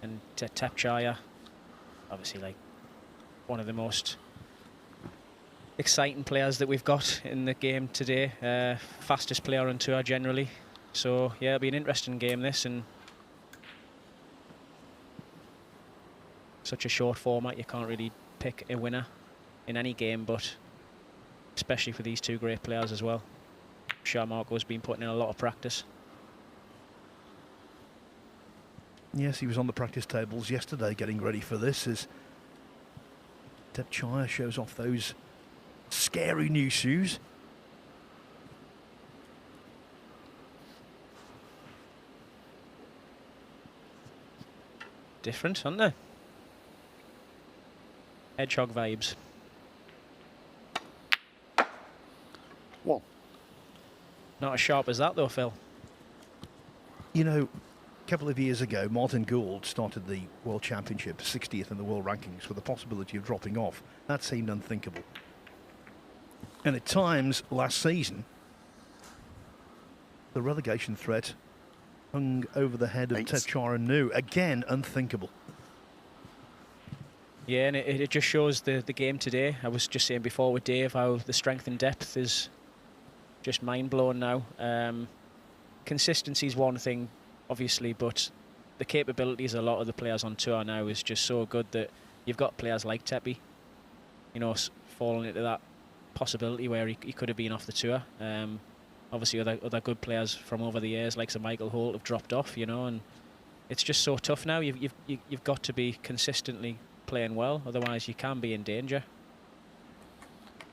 And Thepchaiya, obviously, like, one of the most exciting players that we've got in the game today. Fastest player on tour generally. So yeah, it'll be an interesting game this, and such a short format, you can't really pick a winner in any game, but especially for these two great players as well. Sure, Marco's been putting in a lot of practice. Yes, he was on the practice tables yesterday getting ready for this, as Thepchaiya shows off those scary new shoes. Different, aren't they? Hedgehog vibes. One. Not as sharp as that though, Phil. You know, a couple of years ago, Martin Gould started the World Championship 60th in the world rankings with the possibility of dropping off. That seemed unthinkable. And at times last season, the relegation threat hung over the head of Thepchaiya and Nooh. Again, unthinkable. Yeah, and it just shows the game today. I was just saying before with Dave how the strength and depth is just mind-blowing now. Consistency is one thing, obviously, but the capabilities of a lot of the players on tour now is just so good that you've got players like Thepchaiya, you know, falling into that possibility where he could have been off the tour. Obviously, other good players from over the years, like Sir Michael Holt, have dropped off, you know, and it's just so tough now. You've got to be consistently playing well, otherwise you can be in danger.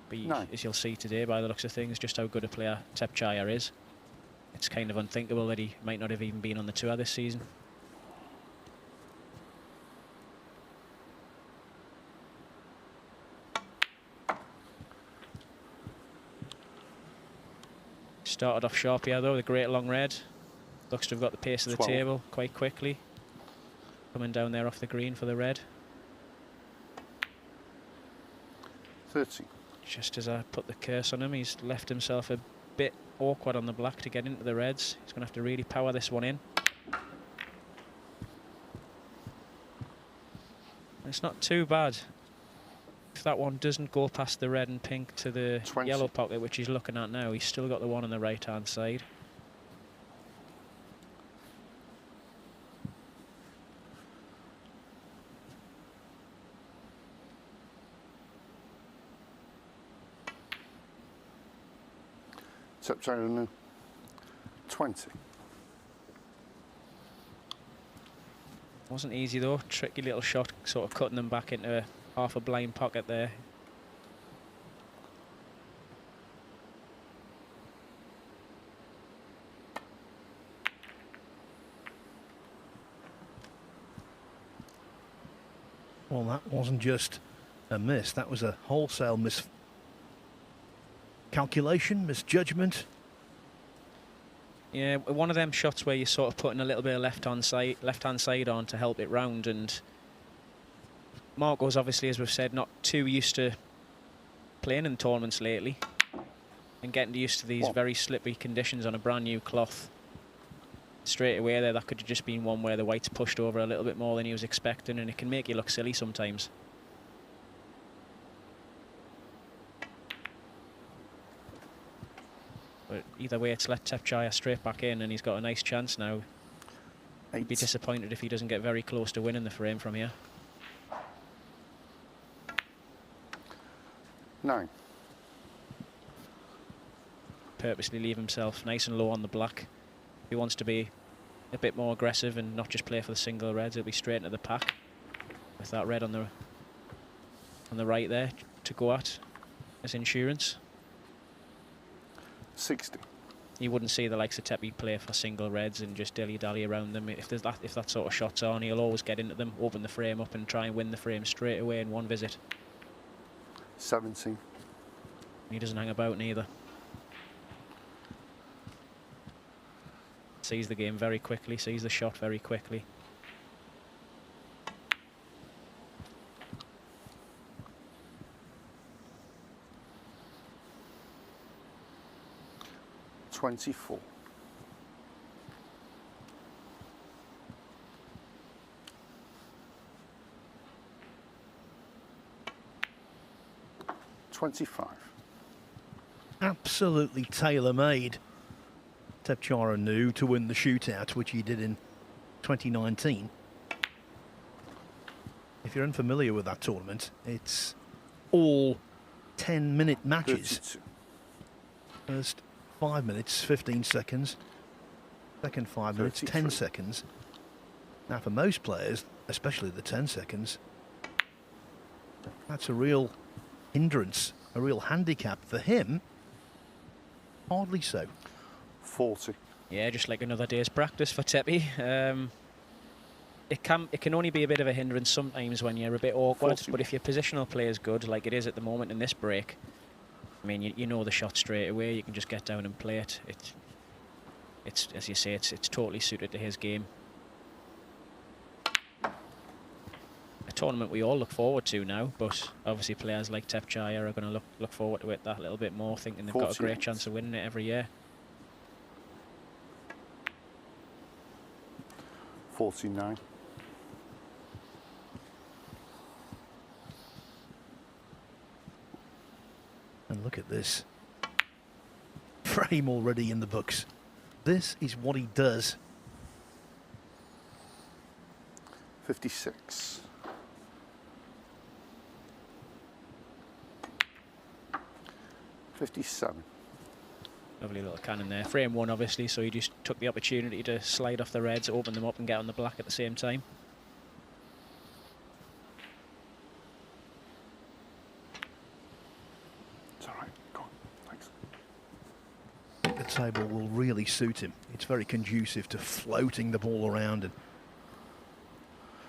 But as you'll see today by the looks of things, just how good a player Thepchaiya is. It's kind of unthinkable that he might not have even been on the tour this season. Started off sharp here though, the great long red. Looks to have got the pace of the table quite quickly. Coming down there off the green for the red. 30. Just as I put the curse on him, he's left himself a bit awkward on the black to get into the reds. He's going to have to really power this one in. It's not too bad. If that one doesn't go past the red and pink to the 20. Yellow pocket, which he's looking at now, he's still got the one on the right-hand side. Thepchaiya and Nooh. 20. Wasn't easy though, tricky little shot, sort of cutting them back into half a blind pocket there. Well, that wasn't just a miss, that was a wholesale miscalculation, misjudgment. Yeah, one of them shots where you're sort of putting a little bit of left-hand side on to help it round, and Marco's obviously, as we've said, not too used to playing in tournaments lately and getting used to these very slippery conditions on a brand new cloth. Straight away there, that could have just been one where the white's pushed over a little bit more than he was expecting, and it can make you look silly sometimes. But either way, it's let Thepchaiya straight back in, and he's got a nice chance now. He'd be disappointed if he doesn't get very close to winning the frame from here. 9. Purposely leave himself nice and low on the black. He wants to be a bit more aggressive and not just play for the single reds. He'll be straight into the pack with that red on the right there to go at as insurance. 60. You wouldn't see the likes of Thepchaiya play for single reds and just dilly-dally around them. If that sort of shot's on, he'll always get into them, open the frame up and try and win the frame straight away in one visit. 17. He doesn't hang about neither. Sees the game very quickly, sees the shot very quickly. .24. 25. Absolutely tailor-made, Thepchaiya Nooh, to win the shootout, which he did in 2019. If you're unfamiliar with that tournament, it's all 10-minute matches. 32. First 5 minutes, 15 seconds. Second 5 minutes, 10 33. seconds. Now, for most players, especially the 10 seconds, that's a real hindrance, a real handicap. For him, hardly so. 40. Yeah, just like another day's practice for Thepchaiya. It can only be a bit of a hindrance sometimes when you're a bit awkward, 40. but if your positional play is good, like it is at the moment in this break, I mean, you know the shot straight away. You can just get down and play it. It's as you say, it's totally suited to his game. A tournament we all look forward to now, but obviously players like Thepchaiya are going to look forward to it that little bit more, thinking they've got a great 48. chance of winning it every year. 49. And look at this. Frame already in the books. This is what he does. 56. 57. Lovely little cannon there. Frame one, obviously, so he just took the opportunity to slide off the reds, open them up and get on the black at the same time. It's all right. Go on. Thanks. I think the table will really suit him. It's very conducive to floating the ball around, and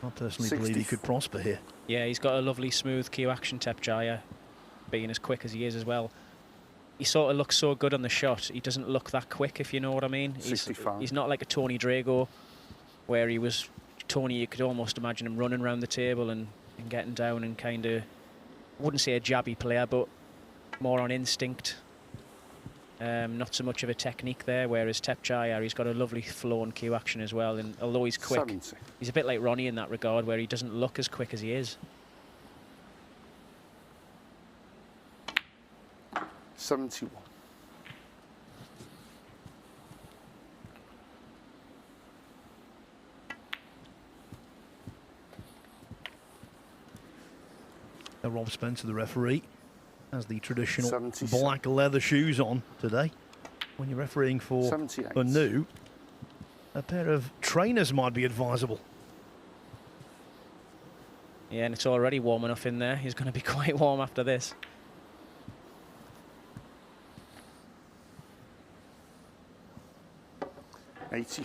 I personally believe he could prosper here. Yeah, he's got a lovely smooth cue action, Thepchaiya, being as quick as he is as well. He sort of looks so good on the shot. He doesn't look that quick, if you know what I mean. 65. He's not like a Tony Drago, where he was Tony. You could almost imagine him running around the table and getting down and kind of, I wouldn't say a jabby player, but more on instinct. Not so much of a technique there, whereas Thepchaiya, he's got a lovely flow and cue action as well. And although he's quick, 70. he's a bit like Ronnie in that regard, where he doesn't look as quick as he is. 71. Rob Spencer, the referee, has the traditional 77. black leather shoes on today. When you're refereeing for 78. a Nooh, a pair of trainers might be advisable. Yeah, and it's already warm enough in there. He's going to be quite warm after this. $84.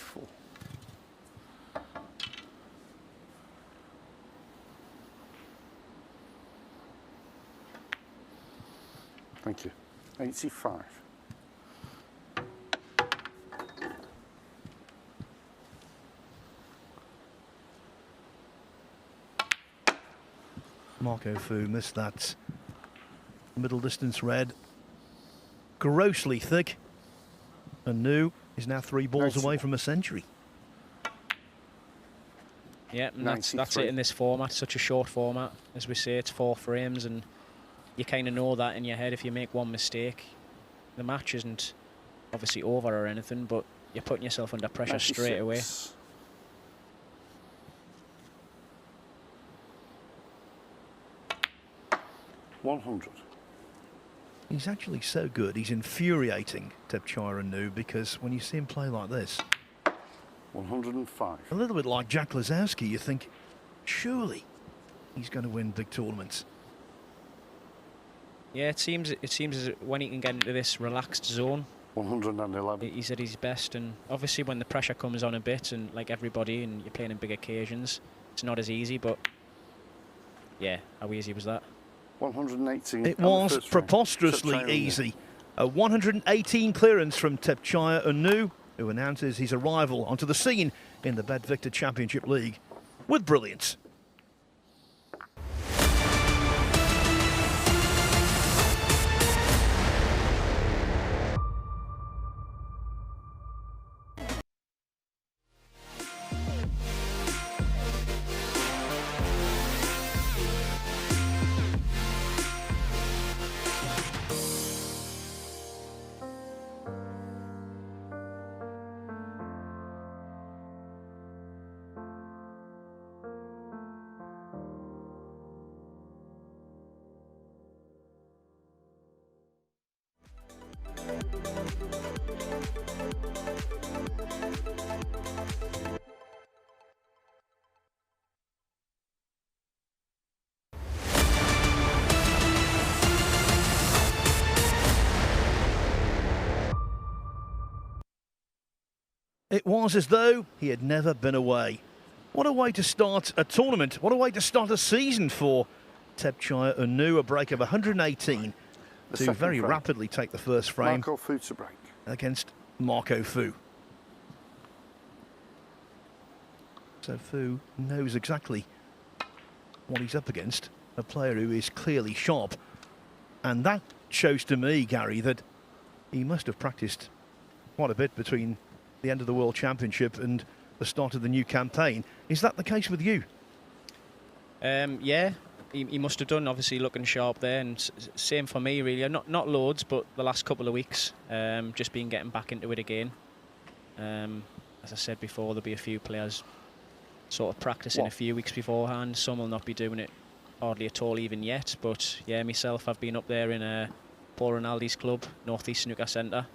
Thank you. 85. Marco Fu missed that middle distance red. Grossly thick. And Nooh is now 3 balls 94. away from a century. Yeah, and that's it 93. in this format, such a short format. As we say, it's 4 frames, and you kind of know that in your head. If you make one mistake, the match isn't obviously over or anything, but you're putting yourself under pressure straight away. 96. $100. He's actually so good, he's infuriating, Thepchaiya Nooh, because when you see him play like this, 105. a little bit like Jack Lazowski, you think, surely he's going to win big tournaments. Yeah, it seems as when he can get into this relaxed zone, 111. he's at his best. And obviously when the pressure comes on a bit, and like everybody, and you're playing in big occasions, it's not as easy. But yeah, how easy was that? 118. It was preposterously easy. A 118 clearance from Thepchaiya Nooh, who announces his arrival onto the scene in the Bet Victor Championship League with brilliance. It was as though he had never been away. What a way to start a tournament. What a way to start a season for Thepchaiya and Nooh. A break of 118 to very rapidly take the first frame. Marco Fu to break. Against Marco Fu. So Fu knows exactly what he's up against. A player who is clearly sharp. And that shows to me, Gary, that he must have practiced quite a bit between the end of the World Championship and the start of the new campaign. Is that the case with you? Yeah, he must have done, obviously looking sharp there, and same for me really. Not loads, but the last couple of weeks, just been getting back into it again. As I said before, there'll be a few players sort of practicing a few weeks beforehand. Some will not be doing it hardly at all even yet, but yeah, myself, I've been up there in Paul Rinaldi's club, North East Snooker Centre,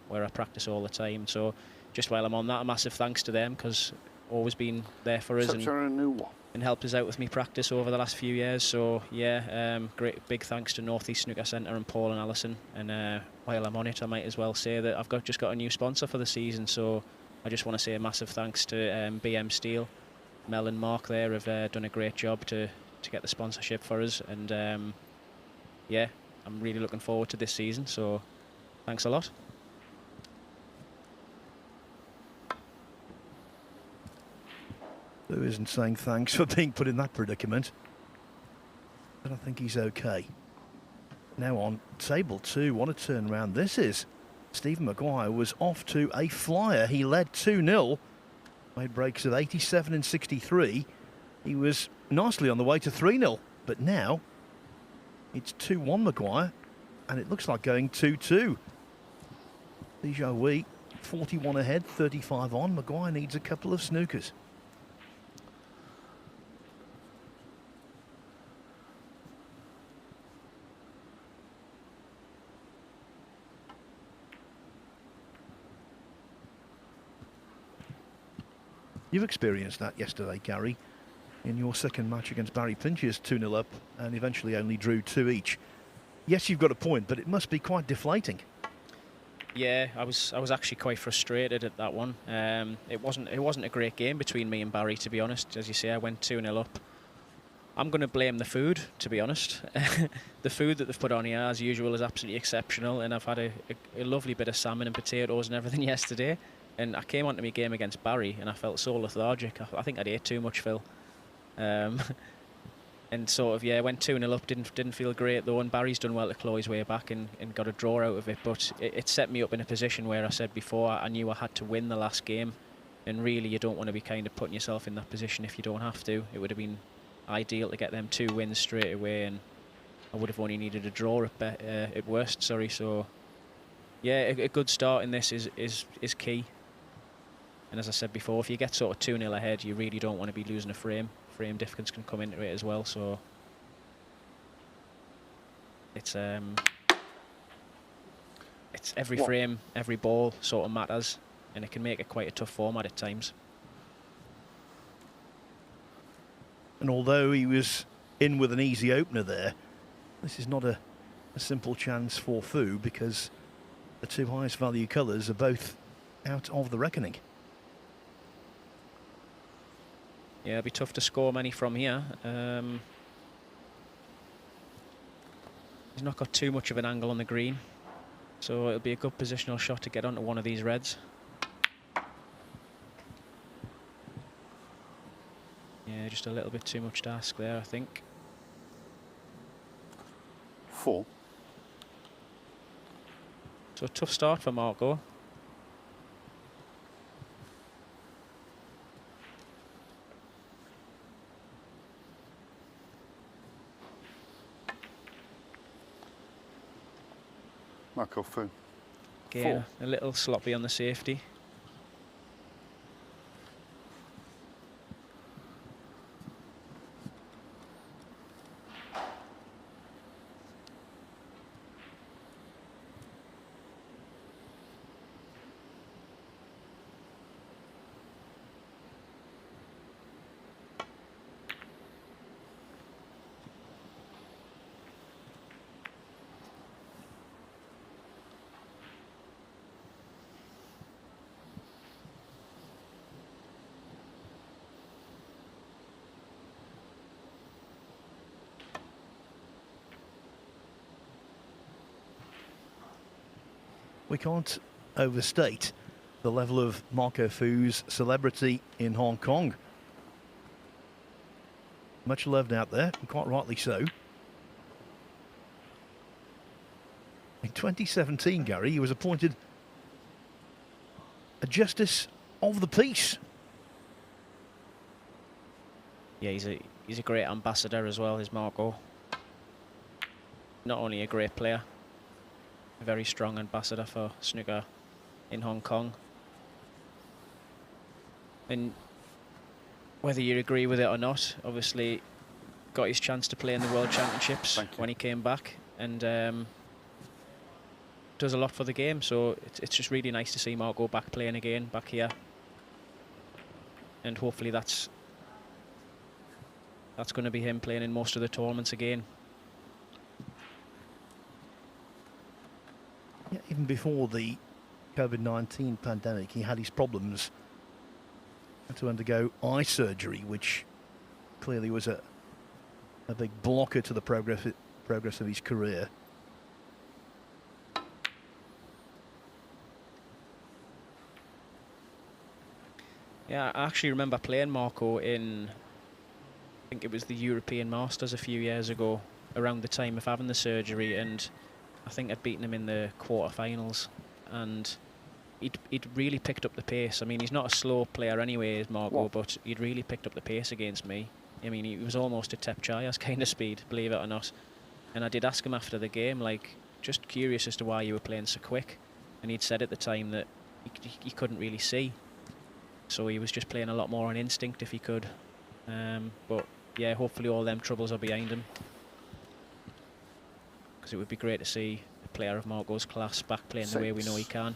where I practice all the time. So just while I'm on that, a massive thanks to them, because always been there for us and helped us out with me practice over the last few years. So yeah, great big thanks to North East Snooker Centre and Paul and Alison. And while I'm on it, I might as well say that I've just got a new sponsor for the season. So I just want to say a massive thanks to BM Steel. Mel and Mark there have done a great job to get the sponsorship for us. And yeah, I'm really looking forward to this season. So thanks a lot. Who isn't saying thanks for being put in that predicament? But I think he's okay. Now on table 2, what a turnaround this is. Stephen Maguire was off to a flyer. He led 2-0. Made breaks of 87 and 63. He was nicely on the way to 3-0. But now it's 2-1 Maguire. And it looks like going 2-2. Thepchaiya 41 ahead, 35 on. Maguire needs a couple of snookers. You've experienced that yesterday, Gary, in your second match against Barry Pinch's 2-0 up and eventually only drew 2 each. Yes, you've got a point, but it must be quite deflating. Yeah, I was actually quite frustrated at that one. It wasn't a great game between me and Barry, to be honest. As you say, I went 2-0 up. I'm going to blame the food, to be honest. The food that they've put on here, as usual, is absolutely exceptional, and I've had a lovely bit of salmon and potatoes and everything yesterday. And I came onto my game against Barry and I felt so lethargic. I think I'd ate too much, Phil. And sort of, yeah, went 2-0 up, didn't feel great though, and Barry's done well to claw his way back and got a draw out of it. But it set me up in a position where I said before, I knew I had to win the last game. And really, you don't want to be kind of putting yourself in that position if you don't have to. It would have been ideal to get them 2 wins straight away, and I would have only needed a draw at worst, sorry. So, yeah, a good start in this is key. And as I said before, if you get sort of 2-0 ahead, you really don't want to be losing a frame. Frame difference can come into it as well. So it's every frame, every ball sort of matters, and it can make it quite a tough format at times. And although he was in with an easy opener there, this is not a simple chance for Fu, because the 2 highest value colours are both out of the reckoning. Yeah, it'll be tough to score many from here. He's not got too much of an angle on the green, so it'll be a good positional shot to get onto one of these reds. Yeah, just a little bit too much to ask there, I think. 4. So a tough start for Marco. Marco Fu. Again, a little sloppy on the safety. We can't overstate the level of Marco Fu's celebrity in Hong Kong. Much loved out there, and quite rightly so. In 2017, Gary, he was appointed a Justice of the Peace. Yeah, he's a great ambassador as well, is Marco. Not only a great player, a very strong ambassador for snooker in Hong Kong. And whether you agree with it or not, obviously got his chance to play in the World Championships when he came back, and does a lot for the game. So it's just really nice to see Marco back playing again, back here. And hopefully that's going to be him playing in most of the tournaments again. Yeah, even before the COVID-19 pandemic, he had his problems. Had to undergo eye surgery, which clearly was a big blocker to the progress of his career. Yeah, I actually remember playing Marco in, I think it was the European Masters a few years ago, around the time of having the surgery, and I think I'd beaten him in the quarterfinals, and he'd really picked up the pace. I mean, he's not a slow player anyway, Marco, but he'd really picked up the pace against me. I mean, he was almost a Thepchaiya's kind of speed, believe it or not. And I did ask him after the game, like, just curious as to why you were playing so quick. And he'd said at the time that he couldn't really see. So he was just playing a lot more on instinct if he could. But yeah, hopefully all them troubles are behind him. Because it would be great to see a player of Marco's class back playing the way we know he can.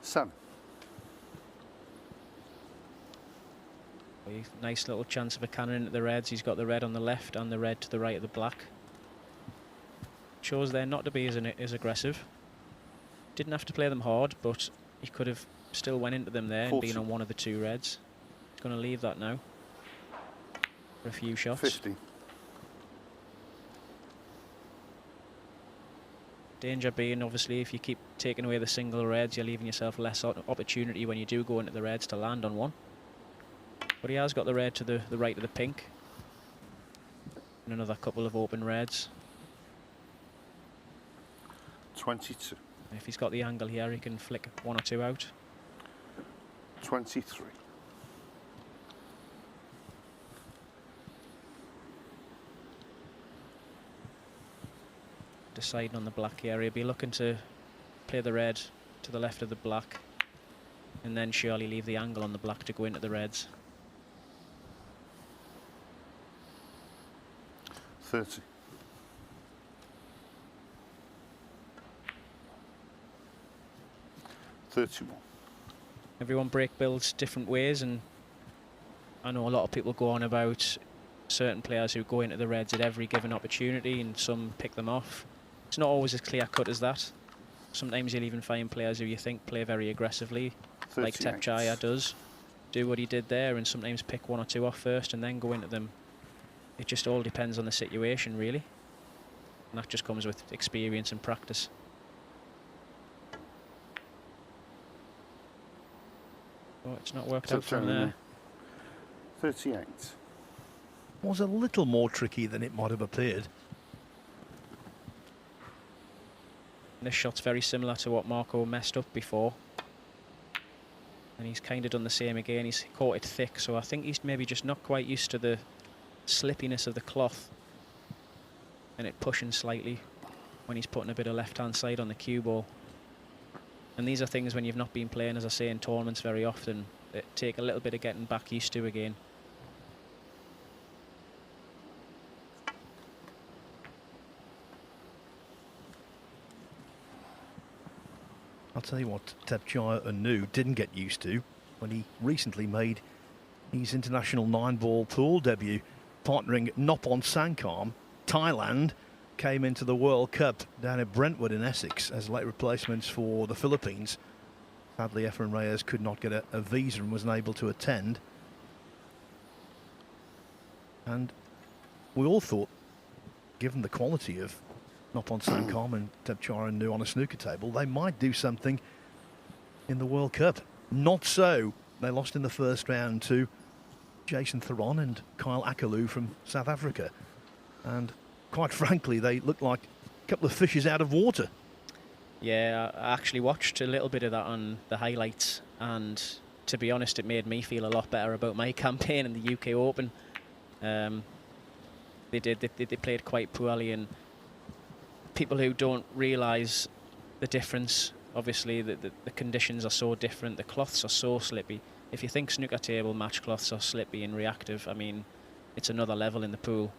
Seven. Nice little chance of a cannon into the reds. He's got the red on the left and the red to the right of the black. Chose there not to be as aggressive. Didn't have to play them hard, but he could have still went into them there 40. and been on one of the two reds. He's going to leave that now for a few shots. 50. Danger being, obviously, if you keep taking away the single reds, you're leaving yourself less opportunity when you do go into the reds to land on one. But he has got the red to the right of the pink. And another couple of open reds. 22. If he's got the angle here, he can flick one or two out. 23. Deciding on the black here, he'll be looking to play the red to the left of the black, and then surely leave the angle on the black to go into the reds. 30. 31. Everyone break builds different ways, and I know a lot of people go on about certain players who go into the reds at every given opportunity, and some pick them off. It's not always as clear cut as that. Sometimes you'll even find players who you think play very aggressively, 38. like Thepchaiya does, do what he did there, and sometimes pick one or two off first and then go into them. It just all depends on the situation, really. And that just comes with experience and practice. Oh, it's not worked out from there. 38. Was a little more tricky than it might have appeared. This shot's very similar to what Marco messed up before. And he's kind of done the same again. He's caught it thick, so I think he's maybe just not quite used to the slippiness of the cloth and it pushing slightly when he's putting a bit of left-hand side on the cue ball. And these are things when you've not been playing, as I say, in tournaments very often, that take a little bit of getting back used to again. I'll tell you what Thepchaiya and Nooh didn't get used to when he recently made his international 9-ball pool debut, partnering Noppon Sankam Thailand came into the World Cup down at Brentwood in Essex as late replacements for the Philippines. Sadly, Efren Reyes could not get a visa and wasn't able to attend. And we all thought, given the quality of Noppon Sankam and Thepchaiya and Nooh on a snooker table, they might do something in the World Cup. Not so. They lost in the first round to Jason Theron and Kyle Akalu from South Africa. And quite frankly, they looked like a couple of fishes out of water. Yeah, I actually watched a little bit of that on the highlights, and to be honest, it made me feel a lot better about my campaign in the UK Open. They played quite poorly, and people who don't realise the difference, obviously the conditions are so different, the cloths are so slippy. If you think snooker table match cloths are slippy and reactive, I mean, it's another level in the pool,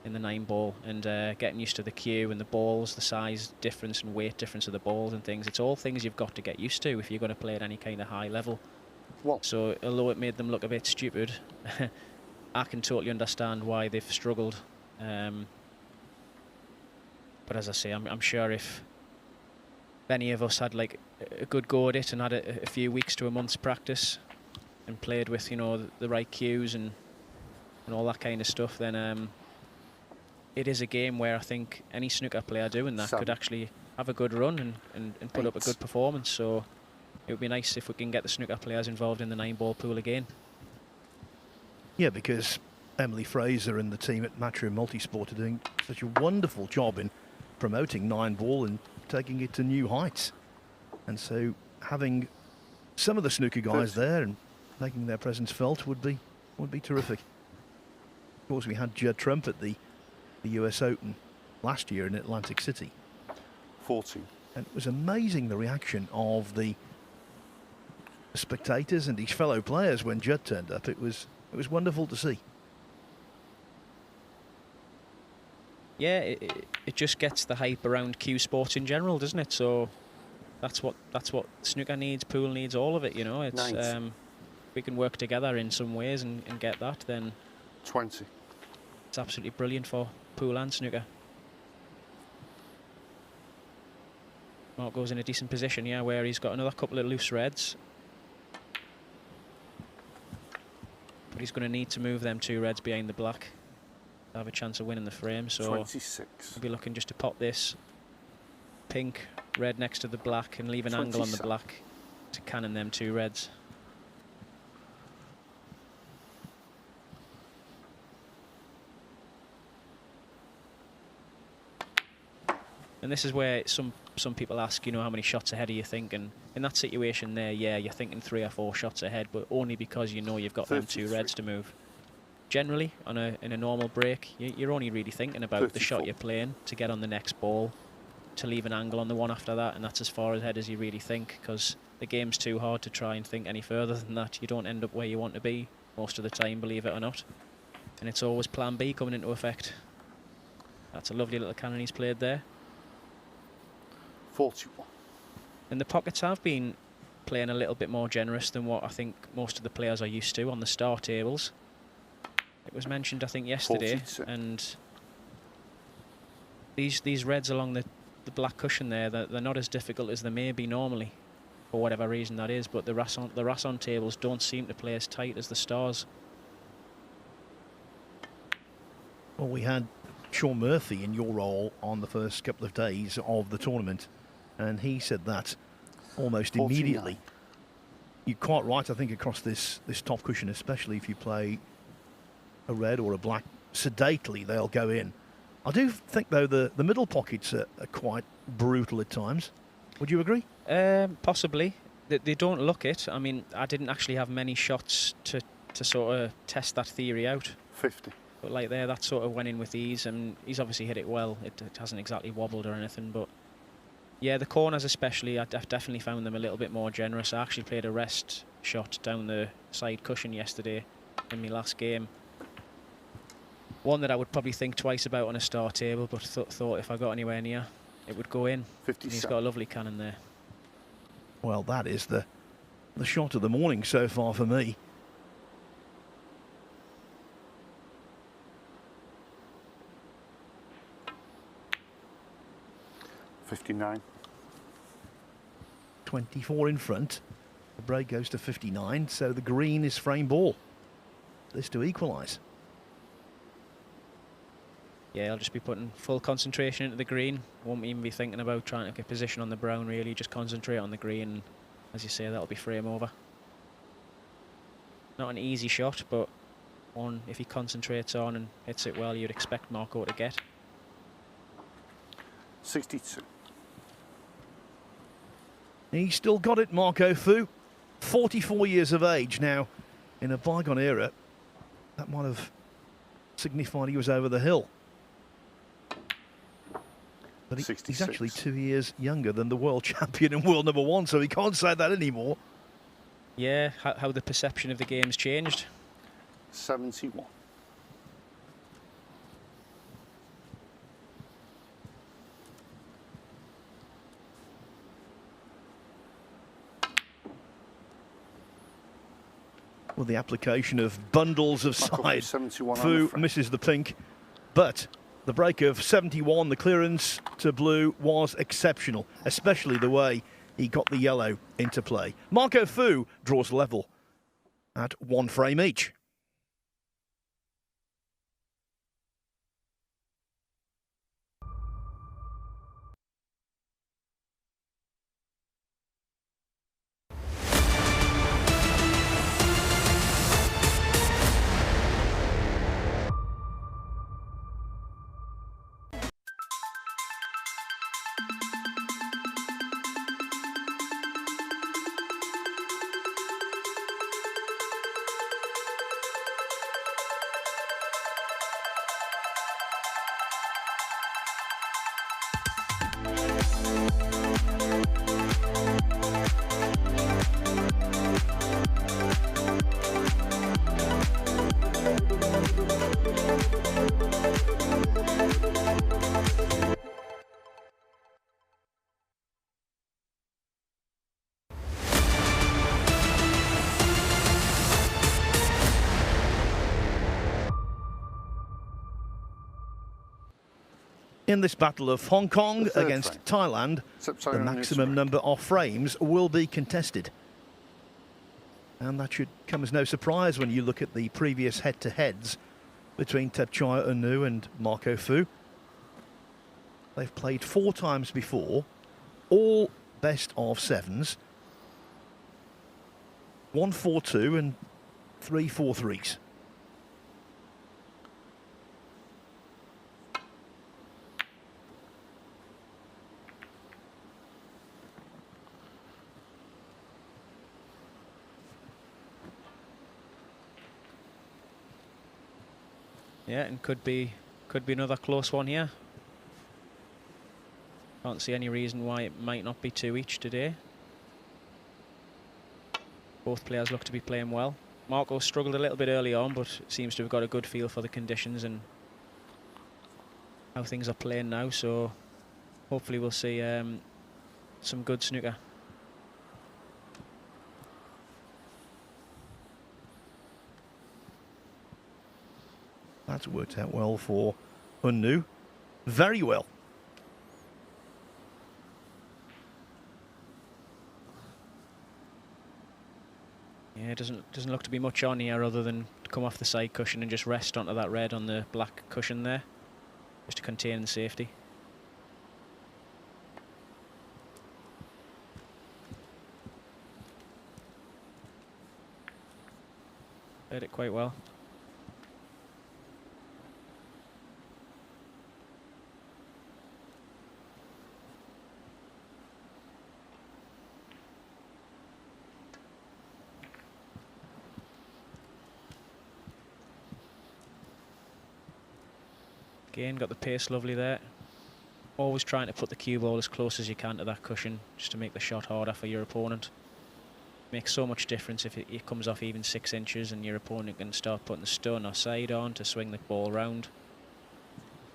in the 9-ball, and getting used to the cue and the balls, the size difference and weight difference of the balls and things. It's all things you've got to get used to if you're going to play at any kind of high level. What? So although it made them look a bit stupid, I can totally understand why they've struggled. But as I say, I'm sure if any of us had like a good go at it and had a few weeks to a month's practice and played with, you know, the right cues and all that kind of stuff, then it is a game where I think any snooker player doing that could actually have a good run and put up a good performance. So it would be nice if we can get the snooker players involved in the 9-ball pool again. Yeah, because Emily Fraser and the team at Matchroom Multisport are doing such a wonderful job in promoting 9-ball and taking it to new heights. And so having some of the snooker guys there and making their presence felt would be terrific. Of course, we had Judd Trump at the US Open last year in Atlantic City. 14. And it was amazing the reaction of the spectators and his fellow players when Judd turned up. It was wonderful to see. Yeah, it just gets the hype around cue sports in general, doesn't it? So that's what snooker needs, pool needs, all of it. You know, it's we can work together in some ways and get that, then 20. It's absolutely brilliant for pool and snooker. Mark goes in a decent position, yeah, where he's got another couple of loose reds. But he's going to need to move them 2 reds behind the black to have a chance of winning the frame. So 26. we'll be looking just to pop this pink red next to the black and leave an angle on the black to cannon them 2 reds. And this is where some people ask, you know, how many shots ahead do you think? And in that situation there, yeah, you're thinking 3 or 4 shots ahead, but only because you know you've got them 2 reds to move. Generally, in a normal break, you're only really thinking about 34. the shot you're playing to get on the next ball, to leave an angle on the one after that, and that's as far ahead as you really think, because the game's too hard to try and think any further than that. You don't end up where you want to be most of the time, believe it or not. And it's always plan B coming into effect. That's a lovely little cannon he's played there. 41. And the pockets have been playing a little bit more generous than what I think most of the players are used to on the star tables. It was mentioned, I think, yesterday, 42. and these reds along the black cushion there, they're not as difficult as they may be normally, for whatever reason that is, but the Rasson tables don't seem to play as tight as the stars. Well, we had Sean Murphy in your role on the first couple of days of the tournament, and he said that almost 49. immediately. You're quite right, I think, across this top cushion, especially if you play a red or a black, sedately they'll go in. I do think, though, the middle pockets are quite brutal at times. Would you agree? Possibly. They don't look it. I mean, I didn't actually have many shots to sort of test that theory out. 50. But like there, that sort of went in with ease, and he's obviously hit it well. It hasn't exactly wobbled or anything, but yeah, the corners especially, I've definitely found them a little bit more generous. I actually played a rest shot down the side cushion yesterday in my last game. One that I would probably think twice about on a star table, but thought if I got anywhere near, it would go in. 57. He's got a lovely cannon there. Well, that is the shot of the morning so far for me. 59. 24 in front. The break goes to 59, so the green is frame ball. This to equalise. Yeah, I'll just be putting full concentration into the green. Won't even be thinking about trying to get position on the brown, really. Just concentrate on the green. As you say, that'll be frame over. Not an easy shot, but one, if he concentrates on and hits it well, you'd expect Marco to get. 62. He's still got it, Marco Fu. 44 years of age now. In a bygone era, that might have signified he was over the hill. But he's actually 2 years younger than the world champion and world number one, so he can't say that anymore. Yeah, how the perception of the game's changed. 71. With the application of bundles of side, 71 Fu misses the pink, but the break of 71, the clearance to blue was exceptional, especially the way he got the yellow into play. Marco Fu draws level at 1 frame each. In this battle of Hong Kong against Thailand, the maximum number of frames will be contested. And that should come as no surprise when you look at the previous head-to-heads between Thepchaiya and Nooh and Marco Fu. They've played 4 times before, all best of 7s. 1-4-2 and 3-4-3s. Yeah, and could be another close one here. Can't see any reason why it might not be 2 each today. Both players look to be playing well. Marco struggled a little bit early on, but seems to have got a good feel for the conditions and how things are playing now. So hopefully we'll see some good snooker. That's worked out well for Nooh. Very well. Yeah, it doesn't look to be much on here other than to come off the side cushion and just rest onto that red on the black cushion there, just to contain the safety. Played it quite well. Again, got the pace lovely there. Always trying to put the cue ball as close as you can to that cushion, just to make the shot harder for your opponent. Makes so much difference if it comes off even 6 inches and your opponent can start putting the stun or side on to swing the ball round.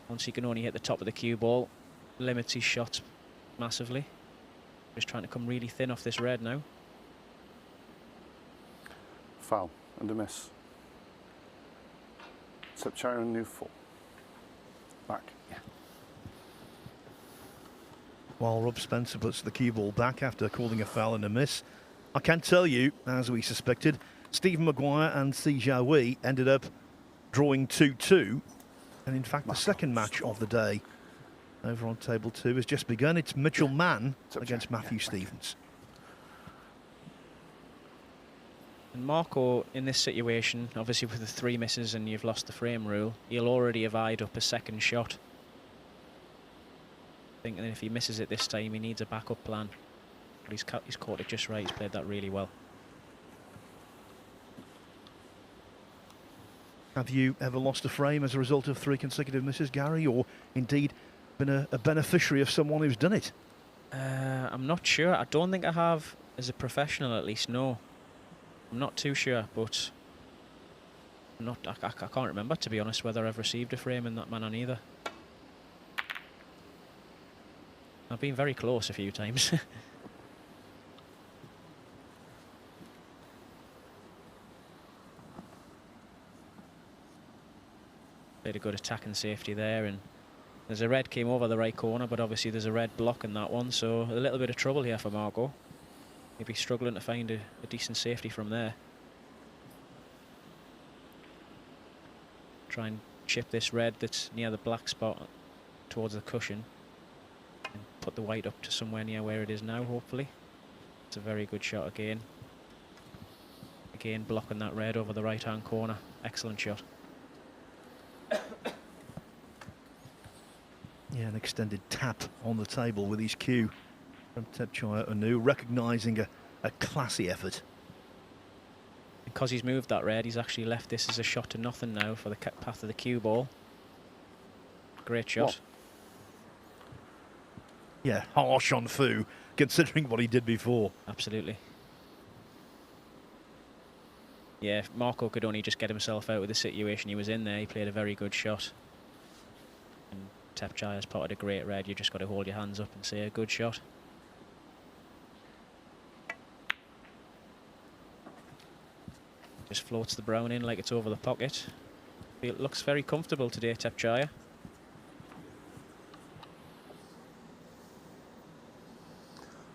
Once he can only hit the top of the cue ball, limits his shots massively. Just trying to come really thin off this red now. Foul and a miss. Thepchaiya and Nooh full. Back. Yeah. while Rob Spencer puts the cue ball back after calling a foul and a miss. I can tell you, as we suspected, Stephen Maguire and Thepchaiya ended up drawing 2-2. And in fact, the second match of the day over on table 2 has just begun. It's Mitchell Mann against Matthew Stevens. And Marco, in this situation, obviously with the 3 misses and you've lost the frame rule, he'll already have eyed up a second shot. Thinking that if he misses it this time, he needs a backup plan. But he's caught it just right. He's played that really well. Have you ever lost a frame as a result of 3 consecutive misses, Gary, or indeed been a beneficiary of someone who's done it? I'm not sure. I don't think I have, as a professional at least, no. I'm not too sure, but I can't remember, to be honest, whether I've received a frame in that manner either. I've been very close a few times. Played a good attack and safety there, and there's a red came over the right corner, but obviously there's a red block in that one, so a little bit of trouble here for Marco. Maybe struggling to find a decent safety from there. Try and chip this red that's near the black spot towards the cushion and put the white up to somewhere near where it is now, hopefully. It's a very good shot again. Again, blocking that red over the right-hand corner. Excellent shot. Yeah, an extended tap on the table with his cue from Thepchaiya and Nooh, recognising a classy effort. Because he's moved that red, he's actually left this as a shot to nothing now for the path of the cue ball. Great shot. What? Yeah, harsh on Fu, considering what he did before. Absolutely. Yeah, if Marco could only just get himself out of the situation he was in there, he played a very good shot. And Thepchaiya's potted a great red. You just got to hold your hands up and say a good shot. Just floats the brown in like it's over the pocket. It looks very comfortable today, Thepchaiya.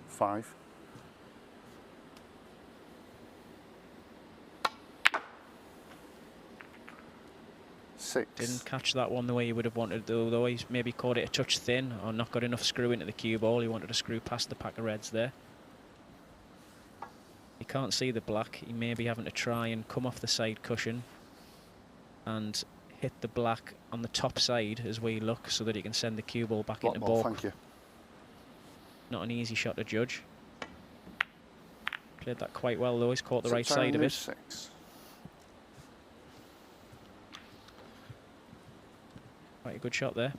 Five. Six. Didn't catch that one the way he would have wanted, though he's maybe caught it a touch thin or not got enough screw into the cue ball. He wanted to screw past the pack of reds there. He can't see the black. He may be having to try and come off the side cushion and hit the black on the top side as we look, so that he can send the cue ball back into balk. Thank you. Not an easy shot to judge. Played that quite well though. He's caught the right side of it. 6. Quite a good shot there.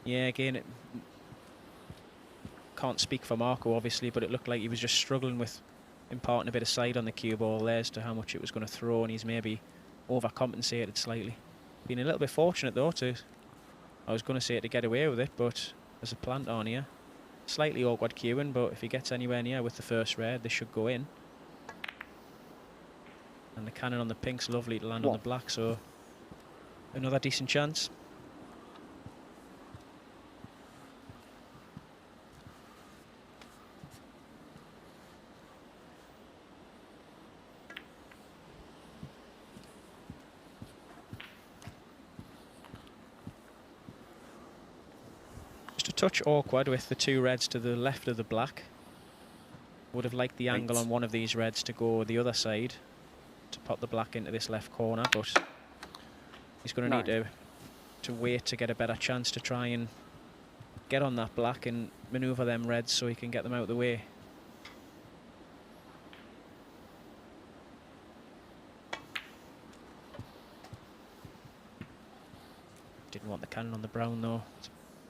Yeah, again, it can't speak for Marco obviously, but it looked like he was just struggling with imparting a bit of side on the cue ball there as to how much it was going to throw, and he's maybe overcompensated slightly. Been a little bit fortunate though I was going to say to get away with it, but there's a plant on here. Slightly awkward cueing, but if he gets anywhere near with the first red, this should go in. And the cannon on the pink's lovely to land on the black, so another decent chance. Touch awkward with the 2 reds to the left of the black. Would have liked the angle on one of these reds to go the other side to pop the black into this left corner, but he's going to need to wait to get a better chance to try and get on that black and manoeuvre them reds so he can get them out of the way. Didn't want the cannon on the brown though.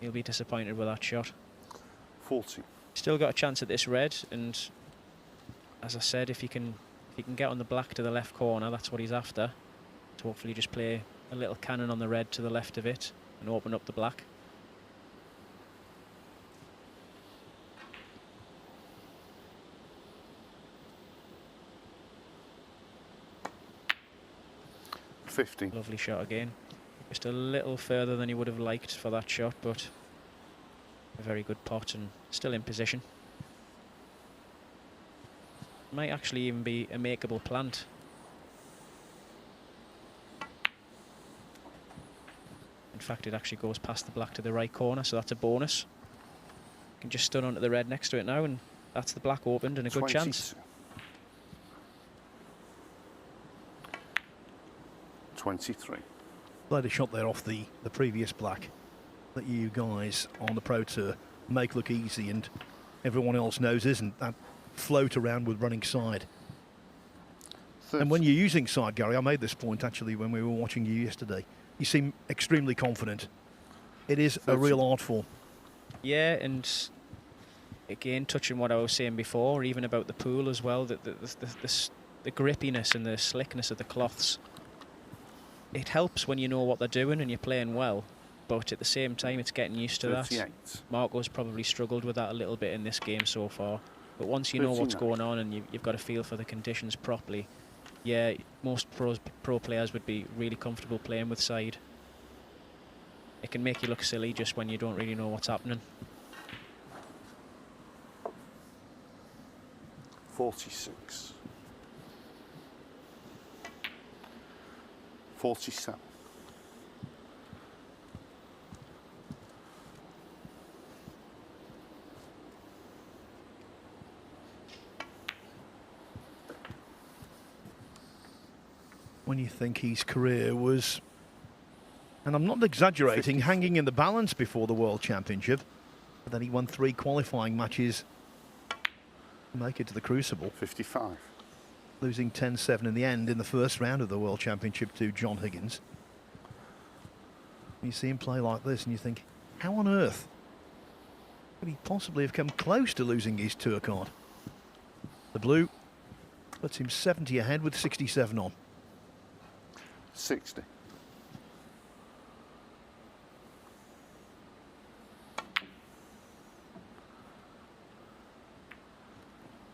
He'll be disappointed with that shot. 40. Still got a chance at this red, and as I said, if he can get on the black to the left corner, that's what he's after. To hopefully just play a little cannon on the red to the left of it and open up the black. 50. Lovely shot again. Just a little further than he would have liked for that shot, but a very good pot and still in position. Might actually even be a makeable plant. In fact, it actually goes past the black to the right corner, so that's a bonus. You can just stun onto the red next to it now, and that's the black opened and a good 22. chance. 23. Played a shot there off the previous black that you guys on the Pro Tour make look easy and everyone else knows isn't. That float around with running side. 30. And when you're using side, Gary, I made this point actually when we were watching you yesterday. You seem extremely confident. It is 30. a real art form. Yeah, and again, touching what I was saying before, even about the pool as well, the grippiness and the slickness of the cloths. It helps when you know what they're doing and you're playing well, but at the same time, it's getting used to 38. that. Marco's probably struggled with that a little bit in this game so far, but once you know what's 39. going on and you've got a feel for the conditions properly, yeah, most pro players would be really comfortable playing with side. It can make you look silly just when you don't really know what's happening. 46. 47. When you think his career was, and I'm not exaggerating, 54. hanging in the balance before the World Championship, but then he won 3 qualifying matches to make it to the Crucible, 55. losing 10-7 in the end in the first round of the World Championship to John Higgins. You see him play like this and you think, how on earth could he possibly have come close to losing his tour card? The blue puts him 70 ahead with 67 on. 60.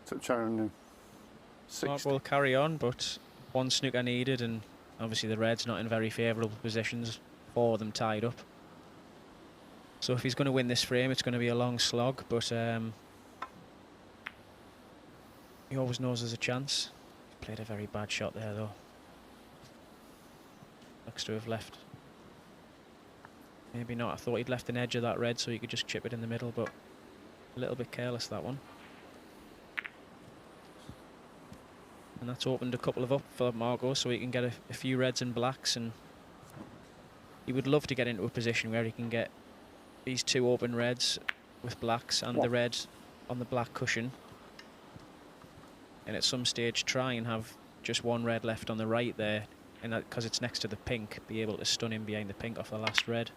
Thepchaiya and Nooh. 60. Mark will carry on, but one snooker needed, and obviously the red's not in very favourable positions. 4 of them tied up. So if he's going to win this frame, it's going to be a long slog, but he always knows there's a chance. Played a very bad shot there, though. Looks to have left. Maybe not. I thought he'd left an edge of that red so he could just chip it in the middle, but a little bit careless, that one. And that's opened a couple of up for Marco, so he can get a few reds and blacks, and he would love to get into a position where he can get these 2 open reds with blacks and the red on the black cushion, and at some stage try and have just 1 red left on the right there, and because it's next to the pink, be able to stun him behind the pink off the last red.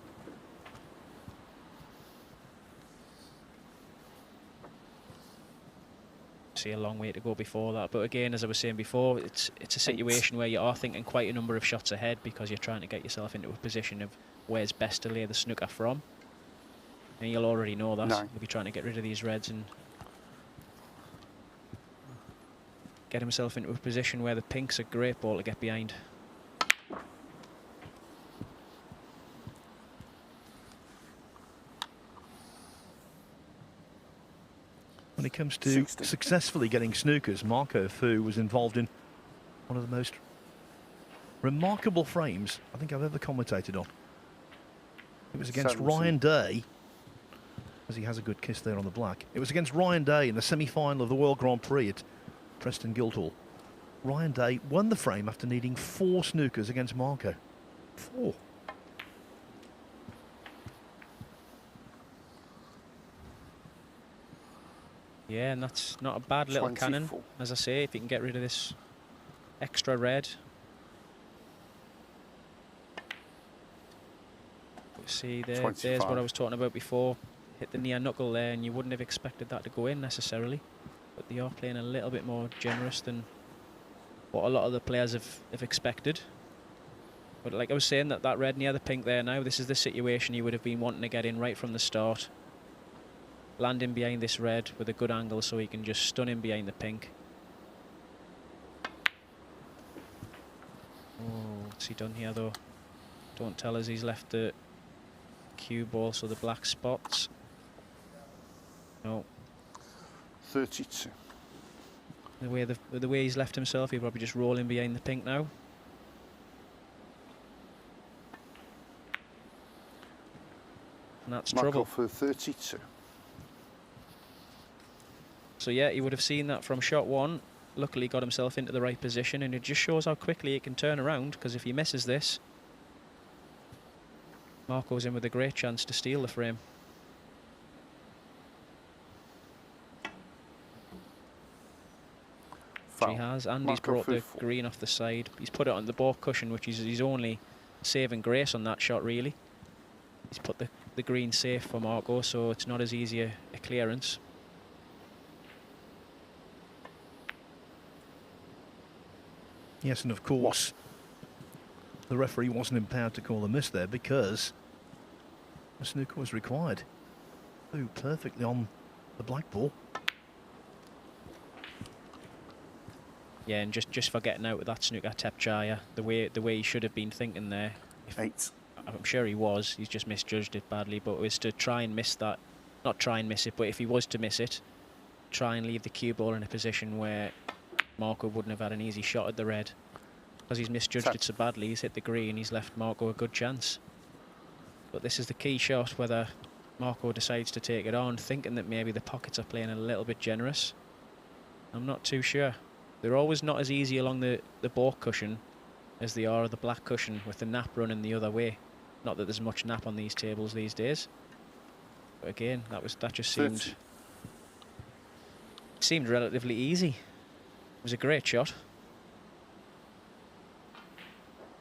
See a long way to go before that, but again, as I was saying before, it's a situation where you are thinking quite a number of shots ahead because you're trying to get yourself into a position of where's best to lay the snooker from, and you'll already know that. 9. He'll be trying to get rid of these reds and get himself into a position where the pink's a great ball to get behind. When it comes to 60. successfully getting snookers, Marco Fu was involved in one of the most remarkable frames I think I've ever commentated on. It was against 70. Ryan Day, as he has a good kiss there on the black. It was against Ryan Day in the semi-final of the World Grand Prix at Preston Guildhall. Ryan Day won the frame after needing 4 snookers against Marco. 4. Yeah, and that's not a bad little 24. cannon. As I say, if you can get rid of this extra red. See, there's 25. what I was talking about before. Hit the near knuckle there, and you wouldn't have expected that to go in necessarily. But they are playing a little bit more generous than what a lot of the players have expected. But like I was saying, that red near the pink there now, this is the situation you would have been wanting to get in right from the start. Land him behind this red with a good angle so he can just stun him behind the pink. Oh, what's he done here though? Don't tell us he's left the cue ball, so the black spots. No. 32. The way he's left himself, he'll probably just roll in behind the pink now. And that's Mark trouble. off for 32. So yeah, he would have seen that from shot one. Luckily got himself into the right position, and it just shows how quickly he can turn around, because if he misses this, Marco's in with a great chance to steal the frame. Foul. He has, and Marco he's brought the 4. green off the side. He's put it on the ball cushion, which is his only saving grace on that shot, really. He's put the green safe for Marco, so it's not as easy a clearance. Yes, and of course, the referee wasn't empowered to call a miss there because a snooker was required. Oh, perfectly on the black ball. Yeah, and just for getting out with that snooker, Thepchaiya, the way he should have been thinking there. 8. I'm sure he was. He's just misjudged it badly, but it was to try and miss that. Not try and miss it, but if he was to miss it, try and leave the cue ball in a position where Marco wouldn't have had an easy shot at the red. Because he's misjudged it so badly, he's hit the green, he's left Marco a good chance. But this is the key shot, whether Marco decides to take it on, thinking that maybe the pockets are playing a little bit generous. I'm not too sure. They're always not as easy along the ball cushion as they are the black cushion, with the nap running the other way. Not that there's much nap on these tables these days. But again, that just seemed relatively easy. It was a great shot.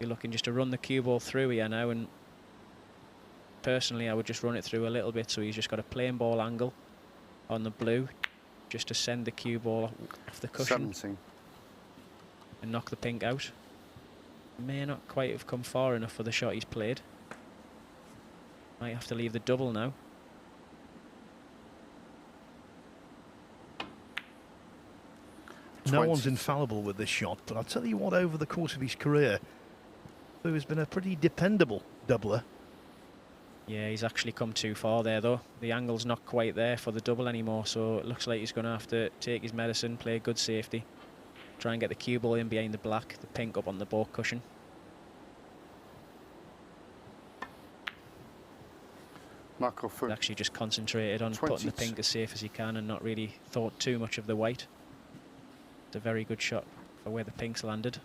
You're looking just to run the cue ball through here now, and personally I would just run it through a little bit, so he's just got a plain ball angle on the blue, just to send the cue ball off the cushion 17. and knock the pink out. May not quite have come far enough for the shot he's played. Might have to leave the double now. No one's infallible with this shot, but I'll tell you what, over the course of his career, Nooh has been a pretty dependable doubler. Yeah, he's actually come too far there though. The angle's not quite there for the double anymore, so it looks like he's going to have to take his medicine, play good safety, try and get the cue ball in behind the black, the pink up on the ball cushion. Marco for Actually just concentrated on 22. putting the pink as safe as he can and not really thought too much of the white. It's a very good shot for where the pink's landed.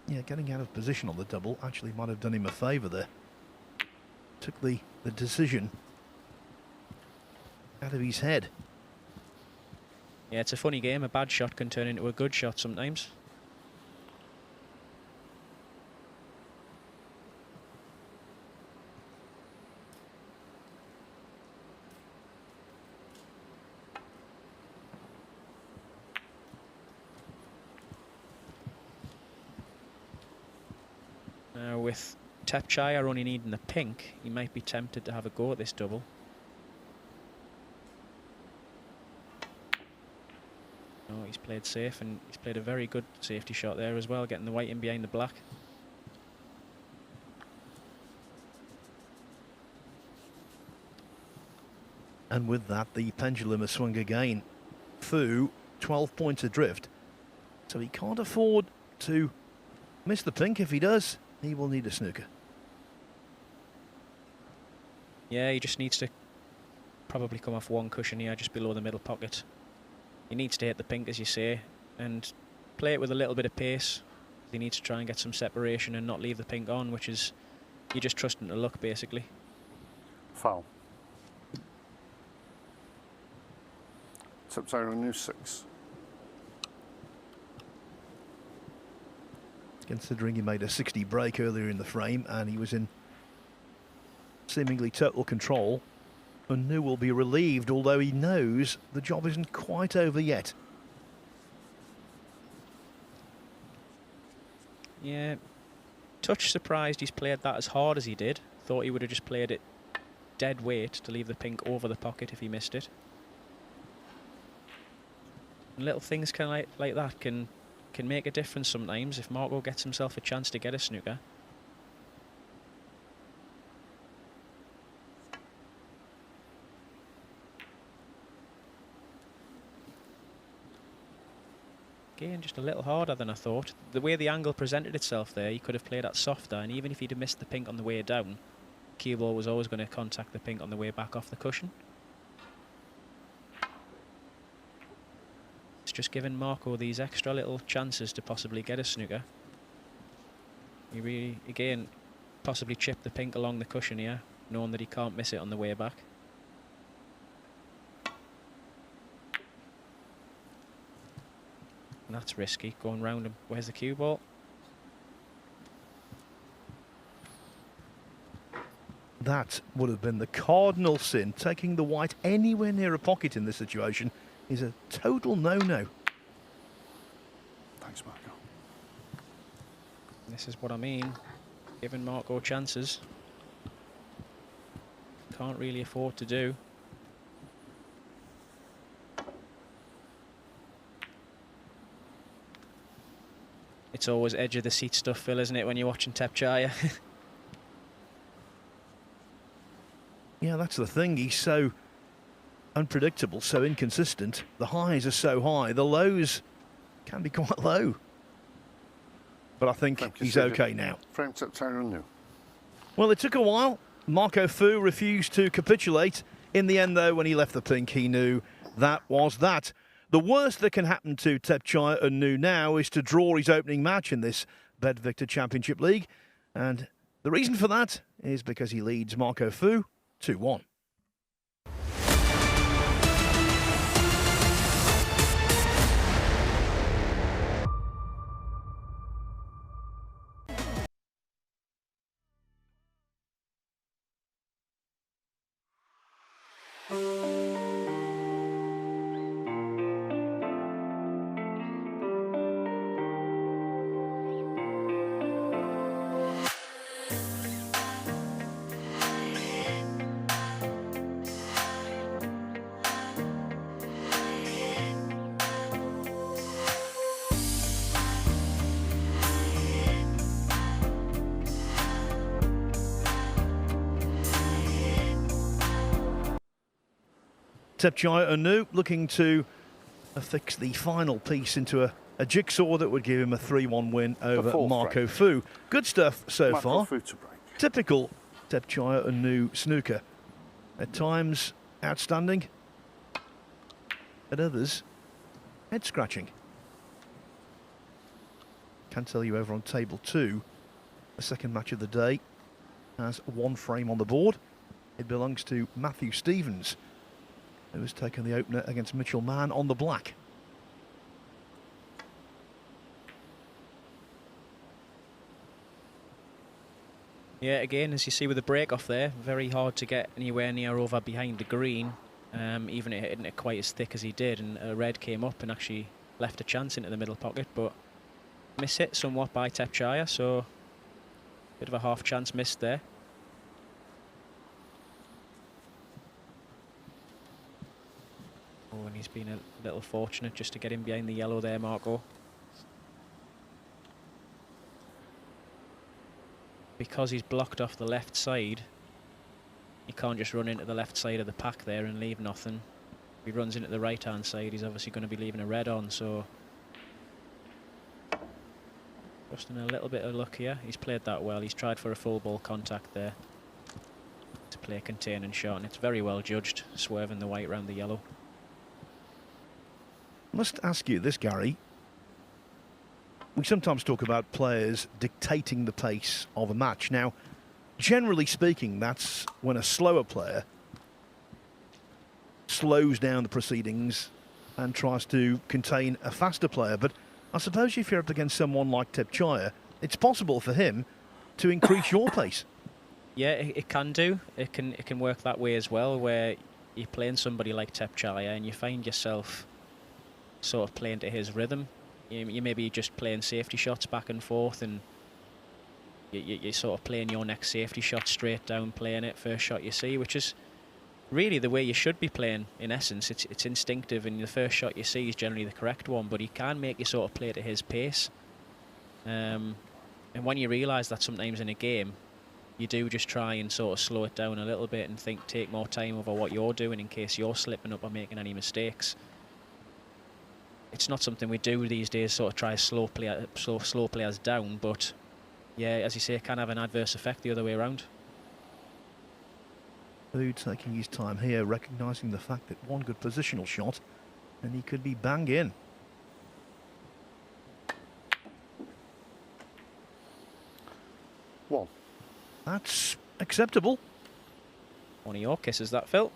Yeah, getting out of position on the double actually might have done him a favour there. Took the decision out of his head. Yeah, it's a funny game. A bad shot can turn into a good shot sometimes. Now with Thepchaiya only needing the pink, he might be tempted to have a go at this double. No, he's played safe, and he's played a very good safety shot there as well, getting the white in behind the black. And with that, the pendulum has swung again. Fu, 12 points adrift. So he can't afford to miss the pink. If he does, he will need a snooker. Yeah, he just needs to probably come off one cushion here, just below the middle pocket. He needs to hit the pink, as you say, and play it with a little bit of pace. He needs to try and get some separation and not leave the pink on, which is, you're just trusting to luck, basically. foul. Thepchaiya on Nooh 6. Considering he made a 60 break earlier in the frame and he was in seemingly total control, and Nooh will be relieved, although he knows the job isn't quite over yet. Yeah, touch surprised he's played that as hard as he did. Thought he would have just played it dead weight to leave the pink over the pocket if he missed it. And little things like that can can make a difference sometimes if Marco gets himself a chance to get a snooker. Again, just a little harder than I thought. The way the angle presented itself there, he could have played that softer, and even if he'd have missed the pink on the way down, cue ball was always going to contact the pink on the way back off the cushion. It's just giving Marco these extra little chances to possibly get a snooker. He really, again, possibly chipped the pink along the cushion here, knowing that he can't miss it on the way back. And that's risky, going round him. Where's the cue ball? That would have been the cardinal sin. Taking the white anywhere near a pocket in this situation is a total no-no. Thanks, Marco. This is what I mean. Giving Marco chances. Can't really afford to do. It's always edge of the seat stuff, Phil, isn't it, when you're watching Thepchaiya? Yeah, that's the thing. He's so unpredictable, so inconsistent. The highs are so high, the lows can be quite low. But I think he's okay now. Frame Thepchaiya and Nooh. Well, it took a while. Marco Fu refused to capitulate. In the end, though, when he left the pink, he knew that was that. The worst that can happen to Thepchaiya and Nooh now is to draw his opening match in this Bet Victor Championship League. And the reason for that is because he leads Marco Fu 2-1. Thepchaiya and Nooh looking to affix the final piece into a jigsaw that would give him a 3-1 win over Marco Fu. Good stuff so far. Fu to break. Typical Thepchaiya and Nooh snooker. At times outstanding, at others head scratching. Can tell you over on table 2, the second match of the day has one frame on the board. It belongs to Matthew Stevens, who has taken the opener against Mitchell Mann on the black. Yeah, again, as you see with the break off there, very hard to get anywhere near over behind the green, even hitting it quite as thick as he did, and a red came up and actually left a chance into the middle pocket, but miss hit somewhat by Thepchaiya, so bit of a half chance missed there. Oh, and he's been a little fortunate just to get him behind the yellow there, Marco. Because he's blocked off the left side, he can't just run into the left side of the pack there and leave nothing. If he runs into the right-hand side, he's obviously going to be leaving a red on, so just in a little bit of luck here. He's played that well. He's tried for a full ball contact there to play containing shot, and it's very well judged, swerving the white round the yellow. Must ask you this, Gary. We sometimes talk about players dictating the pace of a match. Now, generally speaking, that's when a slower player slows down the proceedings and tries to contain a faster player. But I suppose if you're up against someone like Thepchaiya, it's possible for him to increase your pace. Yeah, it can do. It can work that way as well, where you're playing somebody like Thepchaiya and you find yourself sort of playing to his rhythm. You maybe just playing safety shots back and forth, and you're sort of playing your next safety shot straight down, playing it first shot you see, which is really the way you should be playing. In essence, it's instinctive, and the first shot you see is generally the correct one. But he can make you sort of play to his pace. And when you realise that sometimes in a game, you do just try and sort of slow it down a little bit and take more time over what you're doing in case you're slipping up or making any mistakes. It's not something we do these days, sort of try to slow players down, but yeah, as you say, it can have an adverse effect the other way around. Nooh taking his time here, recognising the fact that one good positional shot and he could be bang in. One. That's acceptable. One of your kisses, that, Phil.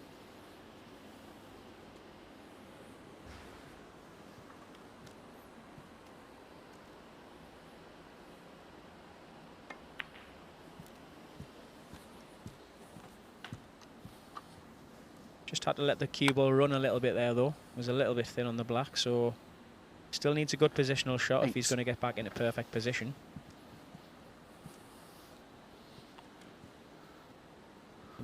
Just had to let the cue ball run a little bit there, though. It was a little bit thin on the black, so still needs a good positional shot if he's going to get back into perfect position.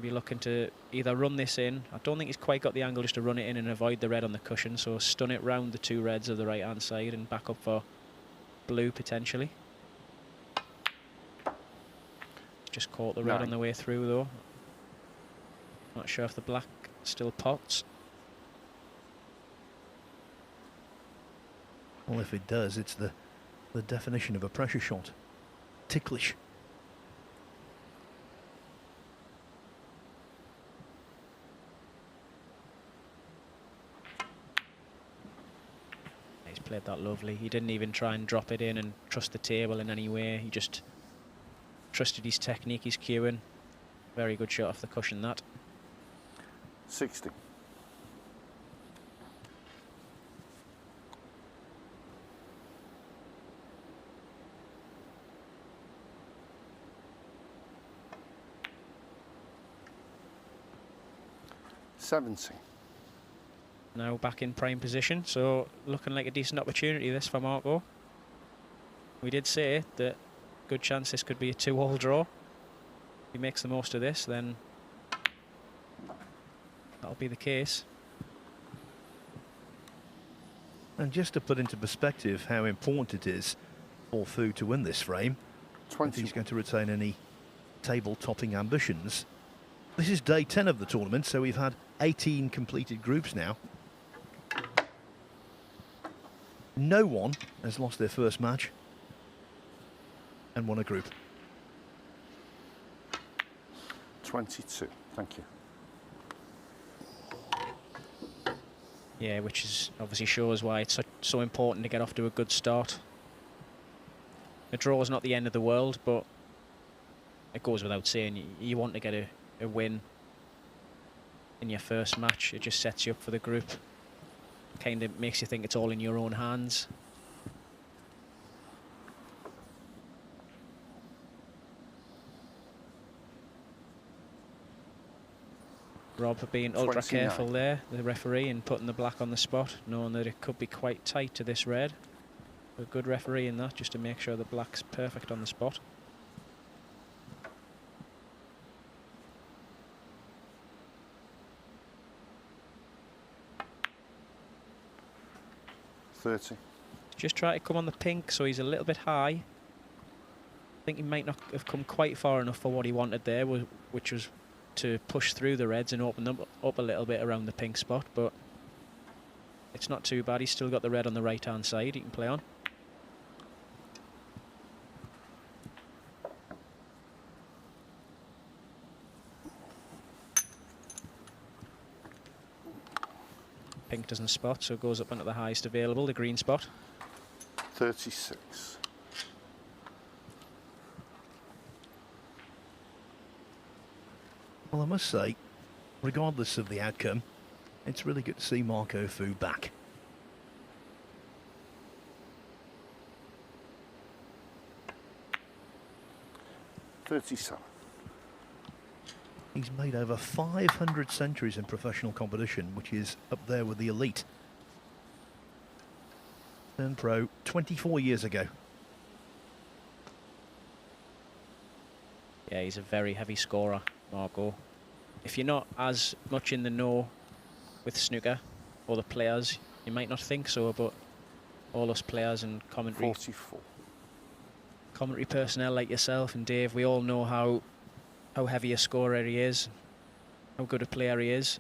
Be looking to either run this in. I don't think he's quite got the angle just to run it in and avoid the red on the cushion, so stun it round the two reds of the right hand side and back up for blue potentially. Just caught the red on the way through though. Not sure if the black still pots. Well, if it does, it's the definition of a pressure shot. Ticklish. Played that lovely. He didn't even try and drop it in and trust the table in any way. He just trusted his technique, his cueing. Very good shot off the cushion, that. 60. Now back in prime position, so looking like a decent opportunity this for Marco. We did say that good chance this could be a 2-all draw. If he makes the most of this, then that'll be the case. And just to put into perspective how important it is for Fu to win this frame, if he's going to retain any table-topping ambitions. This is day 10 of the tournament, so we've had 18 completed groups now. No one has lost their first match and won a group. 22. Thank you. Yeah, which is obviously shows why it's so important to get off to a good start. A draw is not the end of the world, but it goes without saying you want to get a win in your first match. It just sets you up for the group. Kind of makes you think it's all in your own hands. Rob being ultra 29. careful there, the referee, and putting the black on the spot, knowing that it could be quite tight to this red. A good referee in that, just to make sure the black's perfect on the spot. Just try to come on the pink, so he's a little bit high. I think he might not have come quite far enough for what he wanted there, which was to push through the reds and open them up a little bit around the pink spot, but it's not too bad. He's still got the red on the right hand side he can play on. Pink doesn't spot, so it goes up onto the highest available, the green spot. 36. Well, I must say, regardless of the outcome, it's really good to see Marco Fu back. $37. He's made over 500 centuries in professional competition, which is up there with the elite. Turned pro 24 years ago. Yeah, he's a very heavy scorer, Marco. if you're not as much in the know with snooker or the players, you might not think so, but all us players and commentary 44. commentary personnel like yourself and Dave, we all know how heavy a scorer he is, how good a player he is.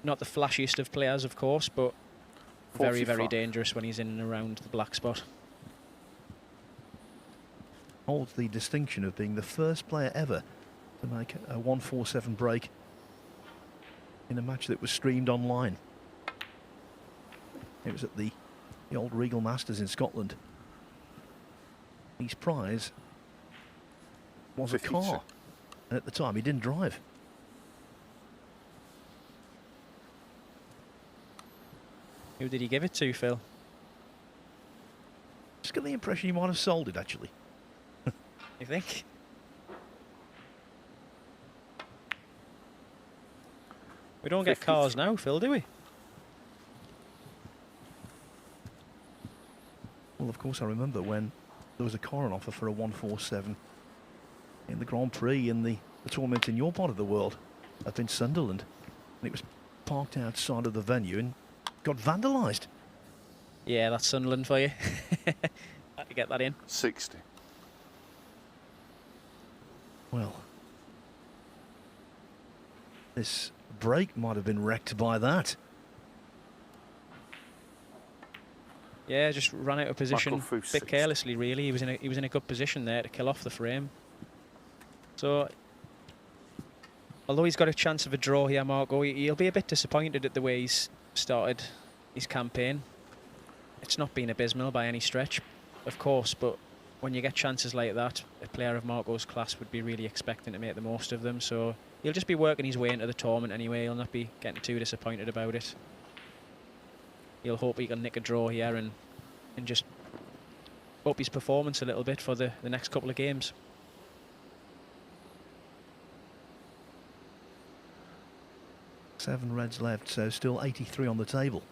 Not the flashiest of players, of course, but very, very 45. dangerous when he's in and around the black spot. Holds the distinction of being the first player ever to make a 147 break in a match that was streamed online. It was at the old Regal Masters in Scotland. His prize was 52. a car, and at the time he didn't drive. Who did he give it to, Phil? Just got the impression he might have sold it, actually. You think? We don't get cars now, Phil, do we? Well, of course, I remember when there was a car on offer for a 147 in the Grand Prix in the tournament in your part of the world, up in Sunderland. And it was parked outside of the venue and got vandalised. Yeah, that's Sunderland for you. Had to get that in. 60. Well, this break might have been wrecked by that. Yeah, just ran out of position a Michael bit Fu, 60. carelessly. Really, he was in a good position there to kill off the frame. So, although he's got a chance of a draw here, Marco, he'll be a bit disappointed at the way he's started his campaign. It's not been abysmal by any stretch, of course, but when you get chances like that, a player of Marco's class would be really expecting to make the most of them. So he'll just be working his way into the tournament anyway. He'll not be getting too disappointed about it. He'll hope he can nick a draw here and just up his performance a little bit for the next couple of games. Seven reds left, so still 83 on the table.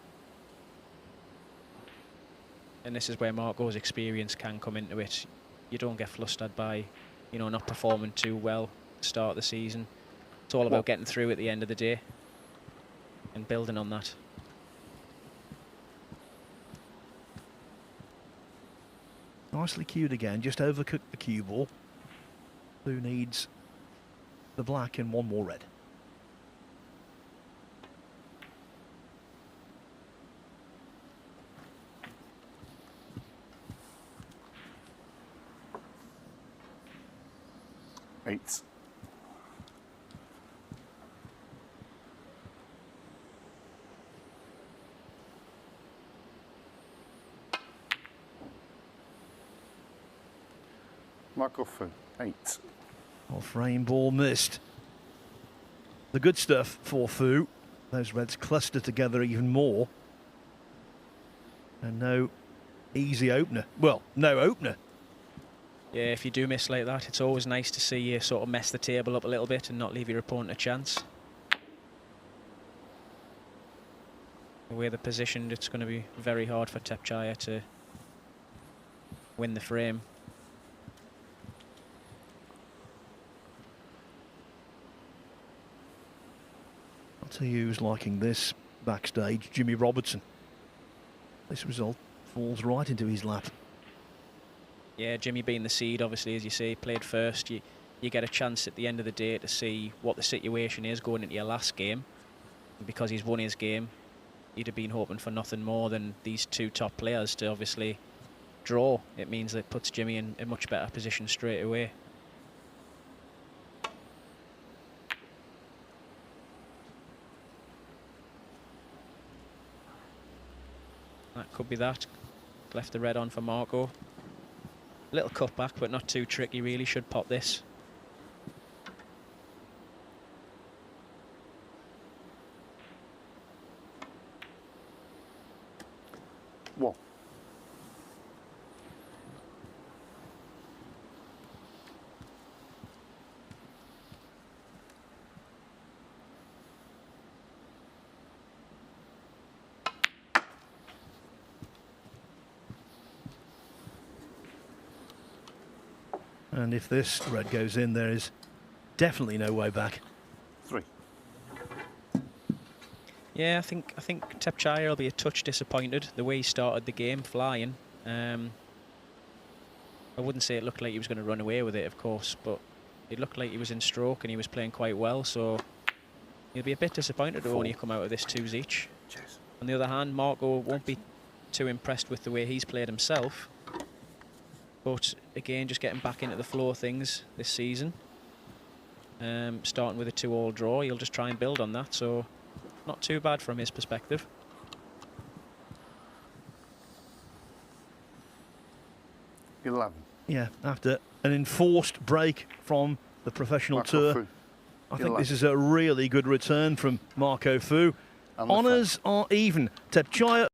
And this is where Marco's experience can come into it. You don't get flustered by, not performing too well to start the season. It's all about getting through at the end of the day and building on that. Nicely cued again, just overcooked the cue ball. Who needs the black and one more red? Eight. Michael Fu, 8. Off rain ball missed. The good stuff for Fu. Those reds cluster together even more. And no easy opener. Well, no opener. Yeah, if you do miss like that, it's always nice to see you sort of mess the table up a little bit and not leave your opponent a chance. The way they're positioned, it's going to be very hard for Thepchaiya to win the frame. I'll tell you who's liking this backstage, Jimmy Robertson. This result falls right into his lap. Yeah, Jimmy being the seed, obviously, as you say, played first. You get a chance at the end of the day to see what the situation is going into your last game. And because he's won his game, he'd have been hoping for nothing more than these two top players to obviously draw. It means that it puts Jimmy in a much better position straight away. That could be that. Left the red on for Marco. Little cutback, but not too tricky, really. Should pop this. One. And if this red goes in, there is definitely no way back. Yeah, I think Thepchaiya will be a touch disappointed the way he started the game, flying. I wouldn't say it looked like he was going to run away with it, of course, but it looked like he was in stroke and he was playing quite well. So he'll be a bit disappointed to only come out of this 2s each. Cheers. On the other hand, Marco won't be too impressed with the way he's played himself. But again, just getting back into the flow of things this season. Starting with a 2-all draw, he'll just try and build on that. So not too bad from his perspective. Yeah, after an enforced break from the professional tour, I think this is a really good return from Marco Fu. Honours are even. Thepchaiya